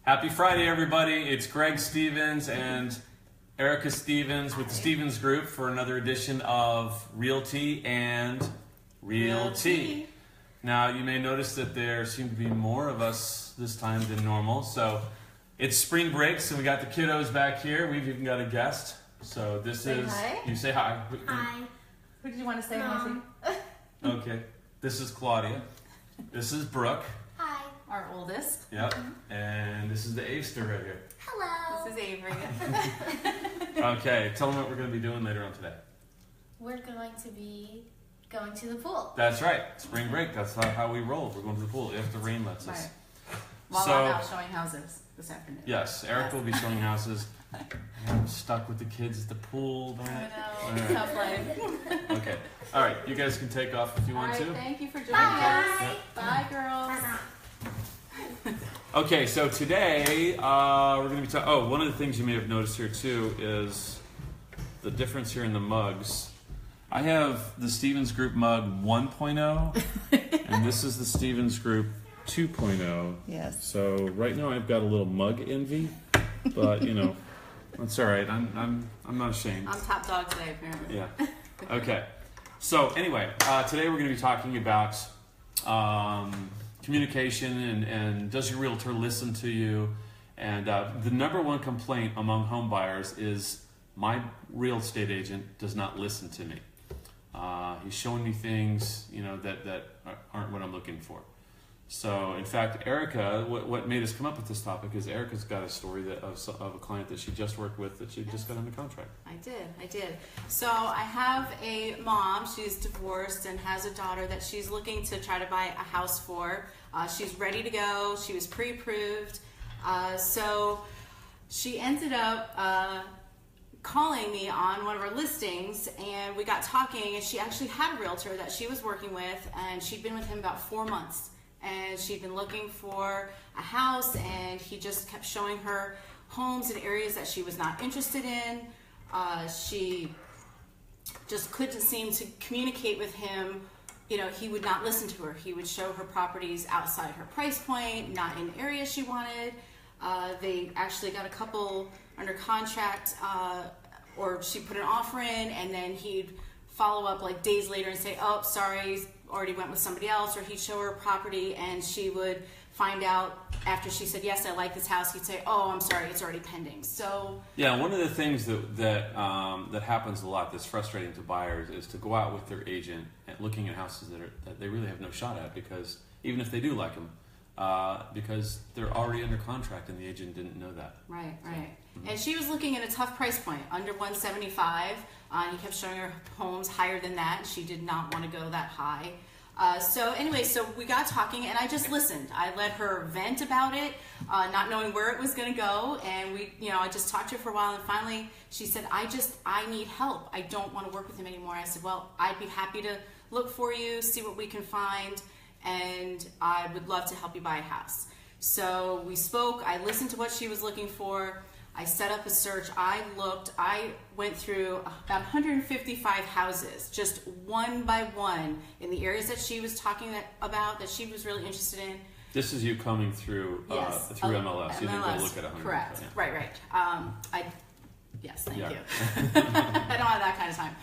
Happy Friday, everybody. It's Greg Stevens and Erica Stevens with the Stevens Group for another edition of Realty and Realty. Now, you may notice that there seem to be more of us this time than normal. So it's spring break, so we got the kiddos back here. We've even got a guest. So this is... Hi. You say hi. Hi. Who did you want to say Mom. hi to? Okay. This is Claudia. This is Brooke. Hi. Our oldest. Yep. And this is the Aster right here. Hello. This is Avery. Okay, tell them what we're going to be doing later on today. We're going to be going to the pool. That's right. Spring break. That's how we roll. We're going to the pool if the rain lets us. Right. While So- I'm out showing houses this afternoon. Yes, Eric will be showing houses. I'm stuck with the kids at the pool. I Darn it. know. All right. Tough life. Okay. All right. You guys can take off if you All want right. to. Thank you for joining Bye. us. Bye, girls. Okay. So today we're going to be talking. Oh, one of the things you may have noticed here too is the difference here in the mugs. I have the Stevens Group mug 1.0, and this is the Stevens Group 2.0. Yes. So right now I've got a little mug envy, but you know, that's all right. I'm not ashamed. I'm top dog today, apparently. Yeah. Okay. So anyway, today we're going to be talking about communication and does your realtor listen to you? And the number one complaint among home buyers is my real estate agent does not listen to me. He's showing me things, you know, that aren't what I'm looking for. So, in fact, Erica, what made us come up with this topic is Erica's got a story of a client that she just worked with that she just got under contract. I did. So I have a mom, she's divorced and has a daughter that she's looking to try to buy a house for. She's ready to go. She was pre-approved. So she ended up calling me on one of our listings, and we got talking, and she actually had a realtor that she was working with, and she'd been with him about 4 months. And she'd been looking for a house, and he just kept showing her homes in areas that she was not interested in. She just couldn't seem to communicate with him. You know, he would not listen to her. He would show her properties outside her price point, not in areas she wanted. They actually got a couple under contract, or she put an offer in, and then he'd follow up like days later and say, oh, sorry, already went with somebody else. Or he'd show her a property, and she would find out after she said, yes, I like this house, he'd say, oh, I'm sorry, it's already pending. So yeah, one of the things that happens a lot that's frustrating to buyers is to go out with their agent and looking at houses that they really have no shot at, because even if they do like them, because they're already under contract and the agent didn't know that. Right. And she was looking at a tough price point, under 175. He kept showing her homes higher than that, and she did not want to go that high. So we got talking, and I just listened. I let her vent about it, not knowing where it was going to go, and I just talked to her for a while, and finally she said, I need help. I don't want to work with him anymore. I said, well, I'd be happy to look for you, see what we can find, and I would love to help you buy a house. So we spoke. I listened to what she was looking for. I set up a search. I went through about 155 houses, just one by one, in the areas that she was talking about, that she was really interested in. This is you coming through Yes. through MLS. You didn't go MLS. look at 100. Correct. Yeah. Right. Yes, thank Yeah. you. I don't have that kind of time.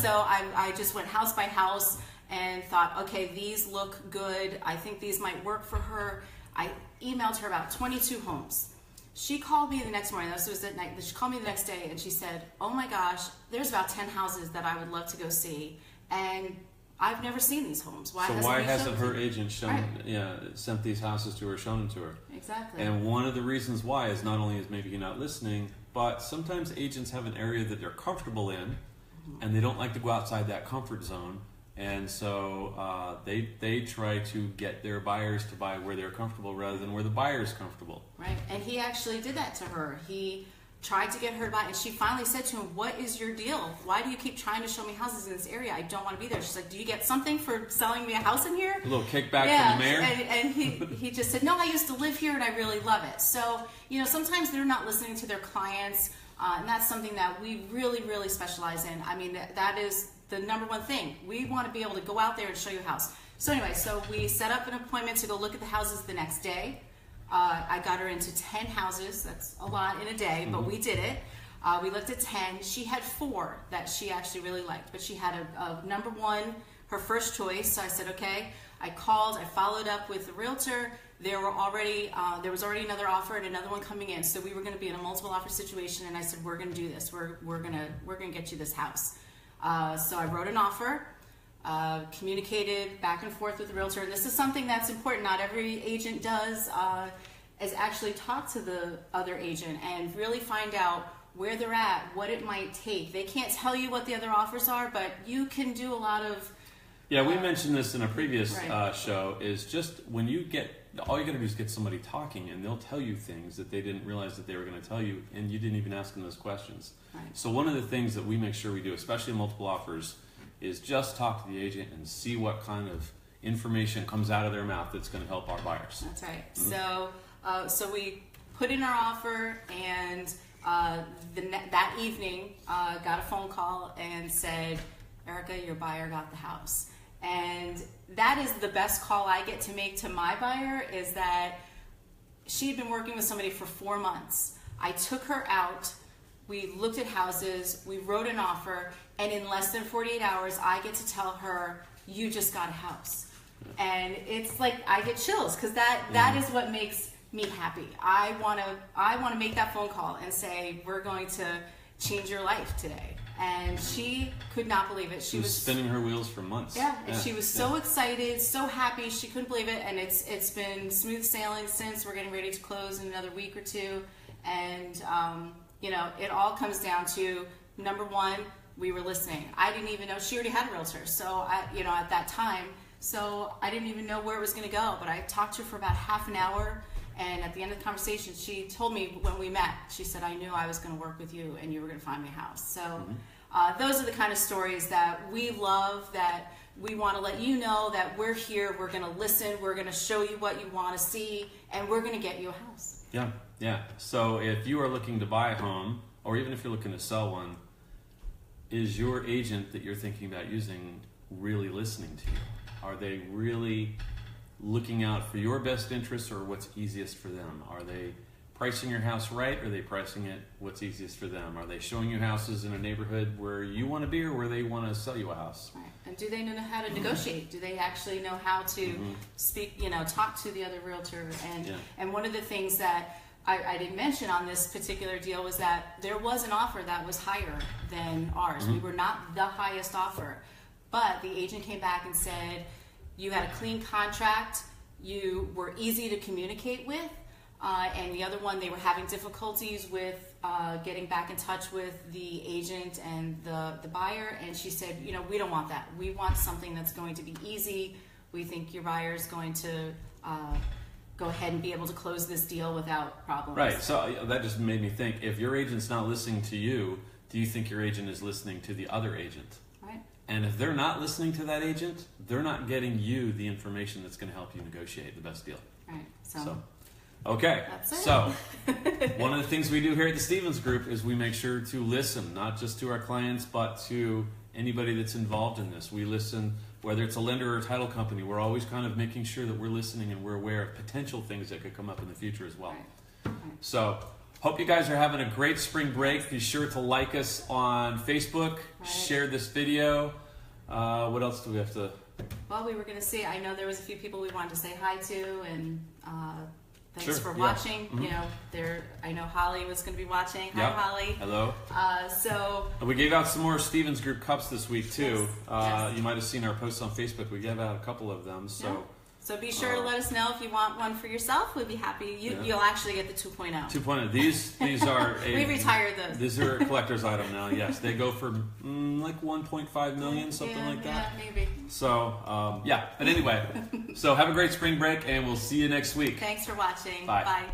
So I just went house by house and thought, okay, these look good. I think these might work for her. I emailed her about 22 homes. She called me the next morning. This was at night. She called me the next day, and she said, oh my gosh, there's about 10 houses that I would love to go see, and I've never seen these homes. Why hasn't her agent Right. sent these houses to her, shown them to her? Exactly. And one of the reasons why is not only is maybe you're not listening, but sometimes agents have an area that they're comfortable in, and they don't like to go outside that comfort zone. And so they try to get their buyers to buy where they're comfortable rather than where the buyer's comfortable. Right, and he actually did that to her. He tried to get her to buy, and she finally said to him, what is your deal? Why do you keep trying to show me houses in this area? I don't want to be there. She's like, do you get something for selling me a house in here? A little kickback from the mayor? And he just said, no, I used to live here and I really love it. So, sometimes they're not listening to their clients, and that's something that we really, really specialize in. I mean, that is the number one thing. We want to be able to go out there and show you a house. So anyway, so we set up an appointment to go look at the houses the next day. I got her into 10 houses. That's a lot in a day, but we did it. We looked at 10. She had 4 that she actually really liked, but she had a number one, her first choice. So I said, okay. I called, I followed up with the realtor. There was already another offer and another one coming in. So we were going to be in a multiple offer situation, and I said, we're going to do this. We're going to get you this house. So I wrote an offer, communicated back and forth with the realtor. And this is something that's important. Not every agent does, is actually talk to the other agent and really find out where they're at, what it might take. They can't tell you what the other offers are, but you can do a lot of... Yeah, we mentioned this in a previous show, is just when you get, all you got to do is get somebody talking and they'll tell you things that they didn't realize that they were going to tell you, and you didn't even ask them those questions. Right. So one of the things that we make sure we do, especially in multiple offers, is just talk to the agent and see what kind of information comes out of their mouth that's going to help our buyers. That's right. Mm-hmm. So we put in our offer, and that evening got a phone call and said, Erica, your buyer got the house. And that is the best call I get to make to my buyer, is that she had been working with somebody for 4 months. I took her out, we looked at houses, we wrote an offer, and in less than 48 hours, I get to tell her, you just got a house. And it's like, I get chills, because that is what makes me happy. I want to make that phone call and say, we're going to change your life today. And she could not believe it. She was spinning her wheels for months. Yeah, and she was so excited, so happy. She couldn't believe it. And it's been smooth sailing since. We're getting ready to close in another week or two. And, it all comes down to, number one, we were listening. I didn't even know she already had a realtor. So, at that time, so I didn't even know where it was going to go. But I talked to her for about half an hour. And at the end of the conversation, she told me when we met, she said, I knew I was going to work with you and you were going to find me a house. So those are the kind of stories that we love, that we want to let you know that we're here, we're going to listen, we're going to show you what you want to see, and we're going to get you a house. Yeah. So if you are looking to buy a home, or even if you're looking to sell one, is your agent that you're thinking about using really listening to you? Are they really looking out for your best interests, or what's easiest for them? Are they pricing your house right, or are they pricing it what's easiest for them? Are they showing you houses in a neighborhood where you want to be, or where they want to sell you a house? Right. And do they know how to negotiate? Do they actually know how to speak, talk to the other realtor? And one of the things that I didn't mention on this particular deal was that there was an offer that was higher than ours. We were not the highest offer, but the agent came back and said, you had a clean contract, you were easy to communicate with, and the other one, they were having difficulties with getting back in touch with the agent and the buyer, and she said, we don't want that. We want something that's going to be easy. We think your buyer is going to go ahead and be able to close this deal without problems. Right, so that just made me think, if your agent's not listening to you, do you think your agent is listening to the other agent? And if they're not listening to that agent, they're not getting you the information that's going to help you negotiate the best deal. Right. Okay. That's it. So one of the things we do here at the Stevens Group is we make sure to listen, not just to our clients, but to anybody that's involved in this. We listen, whether it's a lender or a title company. We're always kind of making sure that we're listening and we're aware of potential things that could come up in the future as well. Right. So hope you guys are having a great spring break. Be sure to like us on Facebook, share this video. What else do we have to... Well, we were going to say, I know there was a few people we wanted to say hi to, and thanks for watching. I know Holly was going to be watching. Hi, Holly. Hello. And we gave out some more Stevens Group cups this week too. Yes. You might have seen our posts on Facebook. We gave out a couple of them. So be sure to let us know if you want one for yourself. We'd be happy. You'll actually get the 2.0. 2.0. These are we retired those. These are a collector's item now. Yes, they go for like 1.5 million, something like that. Yeah, maybe. So But anyway, so have a great spring break, and we'll see you next week. Thanks for watching. Bye. Bye.